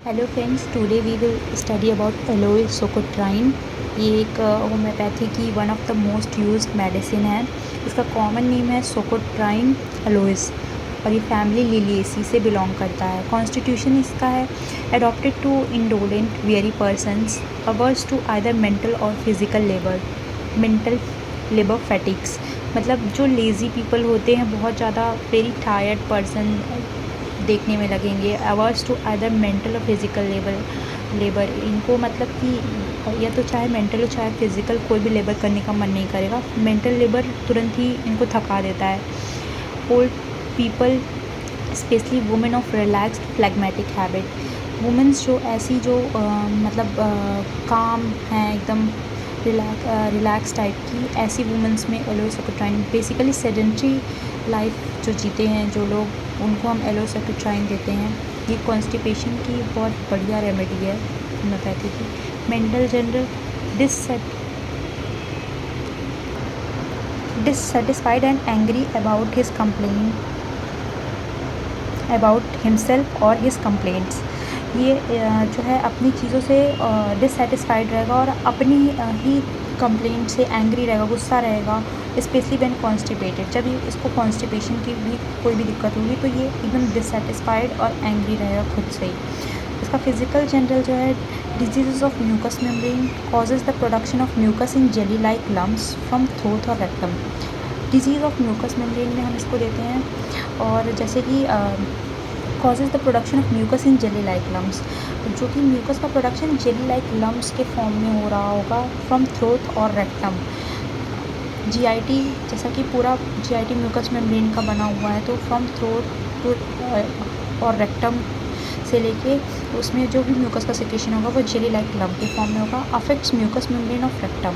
Hello friends, today we will study about aloe socotrine. ये एक homeopathy की one of the most used medicine है। इसका common name है सोकोट्राइन एलोइस और ये फैमिली लिलिएसी से बिलोंग करता है। कॉन्स्टिट्यूशन इसका है adapted to indolent very persons averse to either mental और फिजिकल लेबर फैटिक्स। मतलब जो लेज़ी पीपल होते हैं, बहुत ज़्यादा वेरी टायर्ड पर्सन देखने में लगेंगे। अवर्स टू अदर मेंटल और फिज़िकल लेबर इनको मतलब कि या तो चाहे मेंटल हो चाहे फिज़िकल, कोई भी लेबर करने का मन नहीं करेगा। मेंटल लेबर तुरंत ही इनको थका देता है। Old people specially women of relaxed phlegmatic habit. Women's जो ऐसी जो काम हैं, एकदम रिलैक्स टाइप की, ऐसी वुमेंस में एलोई सोकोट्राइन बेसिकली सेडेंट्री लाइफ जो जीते हैं जो लोग, उनको हम एलोई सोकोट्राइन देते हैं। ये कॉन्स्टिपेशन की बहुत बढ़िया रेमेडी है होम्योपैथी की। Mental general dissatisfied and angry about his complaint about himself और his complaints। ये जो है अपनी चीज़ों से डिससेटिस्फाइड रहेगा और अपनी ही कंप्लेंट से एंग्री रहेगा, गुस्सा रहेगा। स्पेशली व्हेन कॉन्स्टिपेटेड, जब ये इसको कॉन्स्टिपेशन की भी कोई भी दिक्कत होगी तो ये एकदम डिससेटिस्फाइड और एंग्री रहेगा खुद से ही। इसका फिजिकल जनरल जो है disease of mucous membrane causes the production of mucus in jelly like lumps from throat और rectum. Disease of mucous membrane में हम इसको देते हैं। और जैसे कि causes the production of mucus in jelly like lumps, जो कि म्यूकस का प्रोडक्शन जेली लाइक लम्स के फॉर्म में हो रहा होगा फ्रॉम थ्रोट और रेक्टम। जीआईटी, जैसा कि पूरा जीआईटी म्यूकस मेम्ब्रेन का बना हुआ है, तो फ्रॉम थ्रोट टू और रेक्टम से लेके उसमें जो भी म्यूकस का सिक्रेशन होगा वो जेली लाइक लम्प के फॉर्म में होगा। Affects mucous membrane of rectum,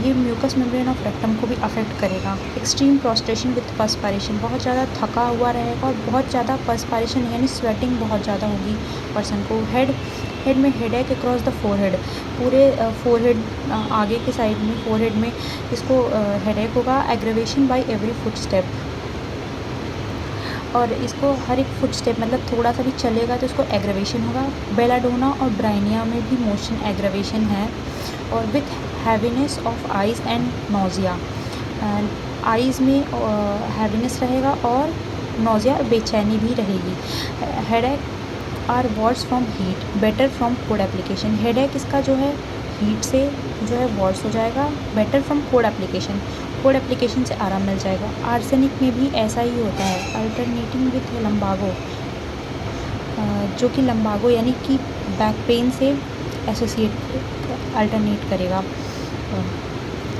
ये म्यूकस मेम्ब्रेन ऑफ रेक्टम को भी अफेक्ट करेगा। एक्सट्रीम प्रोस्ट्रेशन विथ पर्सपायरेशन, बहुत ज़्यादा थका हुआ रहेगा और बहुत ज़्यादा पर्सपायरेशन यानी स्वेटिंग बहुत ज़्यादा होगी पर्सन को। हेड में हेडेक अक्रॉस द फोरहेड, पूरे फोरहेड आगे के साइड में फोरहेड में इसको हेडेक होगा। Aggravation by every footstep, और इसको हर एक फुट स्टेप मतलब थोड़ा सा भी चलेगा तो इसको एग्रेवेशन होगा। बेलाडोना और ब्राइनिया में भी मोशन एग्रेवेशन है। और with heaviness of eyes and nausea, eyes में हैवीनेस रहेगा और नोज़िया बेचैनी भी रहेगी। Headache are worse from heat, better from cold application. Headache इसका जो है हीट से जो है वर्स हो जाएगा, better from cold application, cold application से आराम मिल जाएगा। आर्सेनिक में भी ऐसा ही होता है। अल्टरनेटिंग विथ लम्बागो, जो कि लम्बागो यानी कि बैक पेन से एसोसिएट अल्टरनेट करेगा।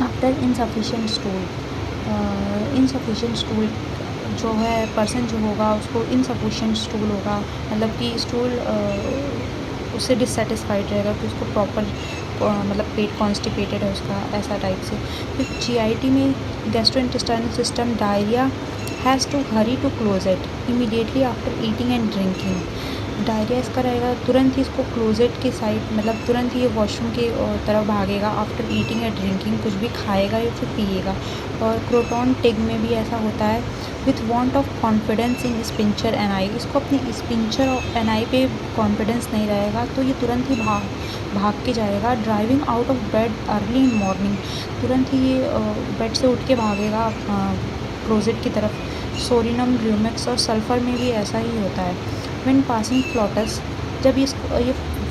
आफ्टर इनसफिशिएंट स्टूल जो है पर्सन जो होगा उसको इनसफिशिएंट स्टूल होगा, मतलब कि स्टूल उससे डिससेटिस्फाइड रहेगा कि उसको प्रॉपर मतलब पेट कॉन्स्टिपेटेड है उसका, ऐसा टाइप से। फिर जीआईटी में gastrointestinal system diarrhoea has to hurry to closet immediately after eating and drinking. Diarrhoea इसका रहेगा, तुरंत ही इसको क्लोजेट के साइड मतलब तुरंत ही ये वॉशरूम के तरफ भागेगा आफ्टर ईटिंग या ड्रिंकिंग, कुछ भी खाएगा या फिर पिएगा। और क्रोटॉन टिग में भी ऐसा होता है। With want of confidence in sphincter एनआई, इसको अपनी स्पिंचर और एनआई पे कॉन्फिडेंस नहीं रहेगा तो ये तुरंत ही भाग के जाएगा। Driving out of bed early in morning, तुरंत ही ये बेड से उठ के भागेगा क्लोजेट की तरफ। सोरिनम, र्यूमेक्स और सल्फ़र में भी ऐसा ही होता है। व्हेन पासिंग फ्लोटस, जब ये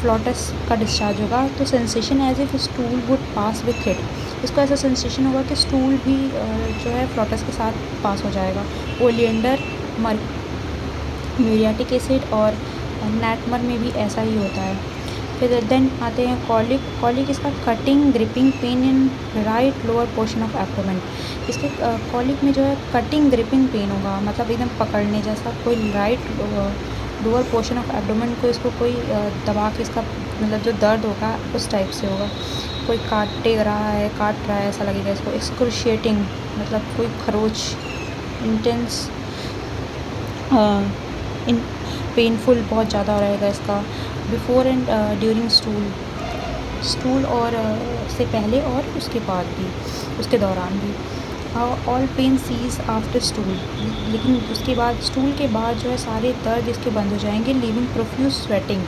फ्लोटस का डिस्चार्ज होगा तो sensation as if stool would pass with it, इसको ऐसा सेंसेशन होगा कि स्टूल भी जो है फ्लोटस के साथ पास हो जाएगा। ओलिएंडर, म्यूरियाटिक एसिड और नैटमर में भी ऐसा ही होता है। फिर देन आते हैं कॉलिक इसका cutting gripping pain in right lower portion of abdomen. इसके कॉलिक में जो है कटिंग ग्रिपिंग पेन होगा, मतलब एकदम पकड़ने जैसा, कोई right lower portion of abdomen को इसको कोई दबा के इसका मतलब जो दर्द होगा उस टाइप से होगा। कोई काट रहा है ऐसा लगेगा इसको। एक्सक्रूशिएटिंग मतलब कोई खरोच, इंटेंस इन पेनफुल बहुत ज़्यादा रहेगा इसका। बिफोर एंड ड्यूरिंग स्टूल और से पहले और उसके बाद भी, उसके दौरान भी। All pain cease after stool, लेकिन उसके बाद स्टूल के बाद जो है सारे दर्द इसके बंद हो जाएंगे। लिविंग प्रोफ्यूज स्वेटिंग,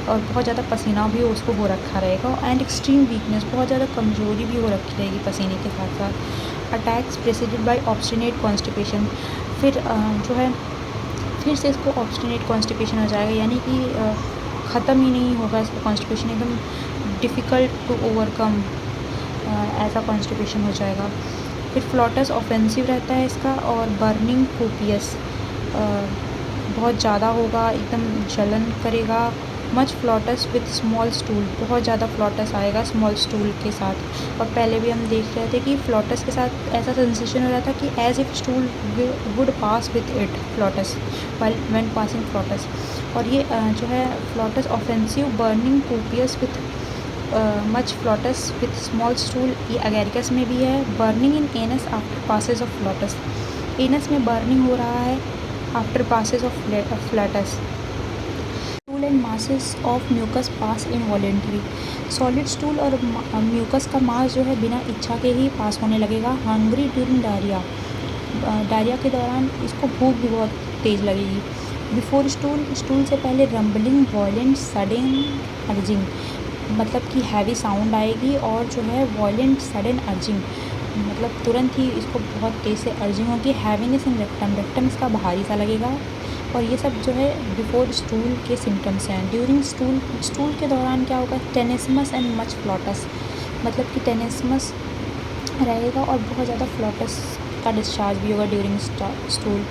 और बहुत ज़्यादा पसीना भी उसको हो रखा रहेगा। एंड एक्सट्रीम वीकनेस, बहुत ज़्यादा कमज़ोरी भी हो रखी रहेगी पसीने के साथ साथ। Attacks preceded by obstinate constipation, फिर जो है फिर से इसको ऑब्स्टिनेट कॉन्स्टिपेशन हो जाएगा, यानी कि ख़त्म ही नहीं होगा इसका कॉन्स्टिपेशन, एकदम डिफ़िकल्ट टू ओवरकम ऐसा कॉन्स्टिपेशन हो जाएगा। फिर फ्लॉटस ऑफेंसिव रहता है इसका, और बर्निंग कोपियस, बहुत ज़्यादा होगा, एकदम जलन करेगा। Much flatus with small stool, बहुत ज़्यादा फ्लॉटस आएगा स्मॉल स्टूल के साथ। और पहले भी हम देख रहे थे कि फ्लॉटस के साथ ऐसा सेंसेशन हो रहा था कि as if stool would pass with it flatus when passing flatus. और ये जो है flatus offensive, burning copious with much flatus with small stool, ये अगेरिकस में भी है। Burning in anus after passage of flatus, anus में बर्निंग हो रहा है after passage of flatus. Stool and masses of mucus pass involuntary, solid stool और mucus का मास जो है बिना इच्छा के ही पास होने लगेगा। हंग्री ड्यूरिंग डायरिया, डायरिया के दौरान इसको भूख भी बहुत तेज़ लगेगी। बिफोर स्टूल, स्टूल से पहले रंबलिंग, वॉयलेंट, सडन अर्जिंग, मतलब कि हैवी साउंड आएगी, और जो है वॉयलेंट, सडन अर्जिंग, मतलब तुरंत ही इसको बहुत तेज़ से अर्जिंग होगी। हैवीनेस इन रेक्टम, रेक्टम इसका भारी सा लगेगा। और ये सब जो है बिफोर स्टूल के सिम्टम्स हैं। ड्यूरिंग स्टूल, स्टूल के दौरान क्या होगा, टेनिसमस एंड मच फ्लॉटस, मतलब कि टेनिसमस रहेगा और बहुत ज़्यादा फ्लॉटस का डिस्चार्ज भी होगा during stool.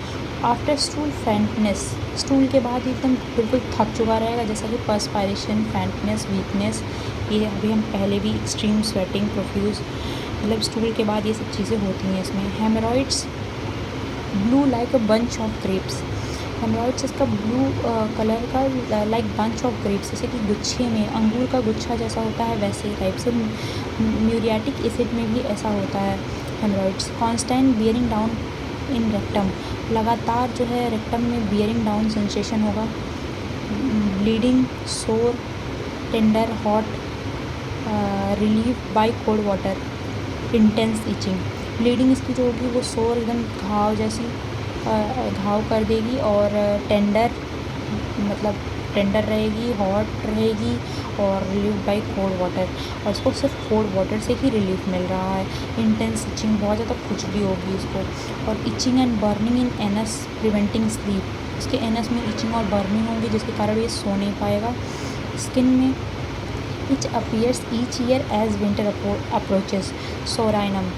After stool faintness, stool के बाद एकदम बिल्कुल थक चुका रहेगा, जैसा कि पर्सपायरेशन, फैंटनेस, वीकनेस, ये अभी हम पहले भी एक्सट्रीम स्वेटिंग, प्रोफ्यूज, मतलब स्टूल के बाद ये सब चीज़ें होती हैं इसमें। Haemorrhoids blue like a bunch of grapes, haemorrhoids इसका ब्लू कलर का लाइक बंच ऑफ ग्रेप्स, जैसे कि गुच्छे में अंगूर का गुच्छा जैसा होता है वैसे टाइप से। म्यूरियाटिक एसिड में भी ऐसा होता है haemorrhoids. Constant bearing down in rectum, लगातार जो है रेक्टम में बियरिंग डाउन सेंसेशन होगा। ब्लीडिंग, सोर, tender, hot, relieve by cold water, intense etching, bleeding इसकी जो होगी वो सोर, एकदम घाव जैसी घाव कर देगी, और टेंडर मतलब टेंडर रहेगी, हॉट रहेगी, और रिलीव बाय कोल्ड वाटर, और इसको सिर्फ कोल्ड वाटर से ही रिलीफ मिल रहा है। इंटेंस इचिंग, बहुत ज़्यादा खुजली होगी इसको। और itching and burning in anus preventing sleep, इसके एनस में इचिंग और बर्निंग होगी जिसके कारण ये सो नहीं पाएगा। स्किन में itch appears each year as winter approaches, psorinum,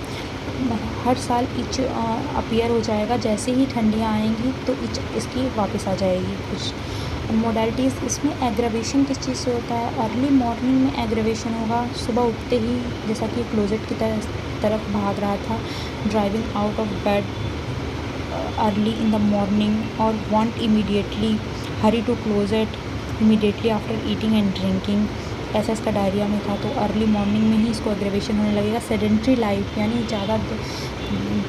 हर साल इच अपीयर हो जाएगा, जैसे ही ठंडियाँ आएंगी तो इच इसकी वापस आ जाएगी। कुछ मोडालिटीज़ इसमें, एग्रावेशन किस चीज़ से होता है, अर्ली मॉर्निंग में एग्रावेशन होगा, सुबह उठते ही जैसा कि क्लोजेट की तरफ भाग रहा था, driving out of bed early in the morning, और want immediately, hurry to closet immediately after eating and drinking, ऐसा इसका डायरिया में था। तो अर्ली मॉर्निंग में ही इसको एग्रेवेशन होने लगेगा। सेडेंट्री लाइफ, यानी ज़्यादा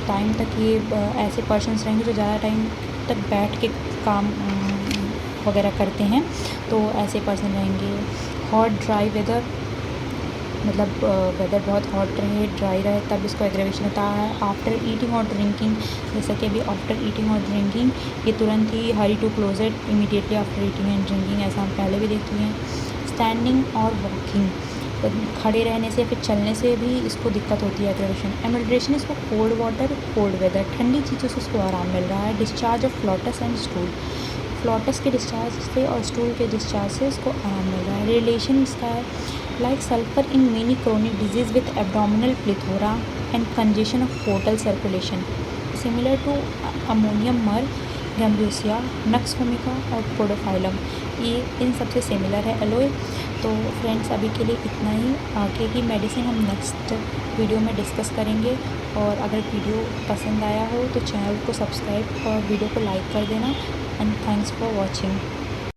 टाइम तक ये ऐसे पर्सन्स रहेंगे जो ज़्यादा टाइम तक बैठ के काम वगैरह करते हैं, तो ऐसे पर्सन रहेंगे। हॉट ड्राई वेदर, मतलब वेदर बहुत हॉट रहे, ड्राई रहे, तब इसको एग्रेवेशन होता है। आफ्टर ईटिंग और ड्रिंकिंग, जैसा कि अभी आफ्टर ईटिंग और ड्रिंकिंग, ये तुरंत ही hurry to closet immediately after eating and drinking, ऐसा हम पहले भी देख चुके हैं। स्टैंडिंग और वॉकिंग, खड़े रहने से फिर चलने से भी इसको दिक्कत होती है एग्रेवेशन। एमल्ट्रेशन, इसको कोल्ड वाटर, कोल्ड वेदर, ठंडी चीज़ों से इसको आराम मिल रहा है। डिस्चार्ज ऑफ फ्लॉटस एंड स्टूल, फ्लॉटस के डिस्चार्ज से और स्टूल के डिस्चार्ज से इसको आराम मिल रहा है। रिलेशन इसका है like sulphur in many chronic disease with abdominal plethora and congestion of portal circulation, similar to ammonium mur, gambogia, नक्स होमिका और पोडोफाइलम, ये इन सबसे सिमिलर है एलोए। तो फ्रेंड्स अभी के लिए इतना ही, आगे की मेडिसिन हम नेक्स्ट वीडियो में डिस्कस करेंगे। और अगर वीडियो पसंद आया हो तो चैनल को सब्सक्राइब और वीडियो को लाइक कर देना। And thanks for watching.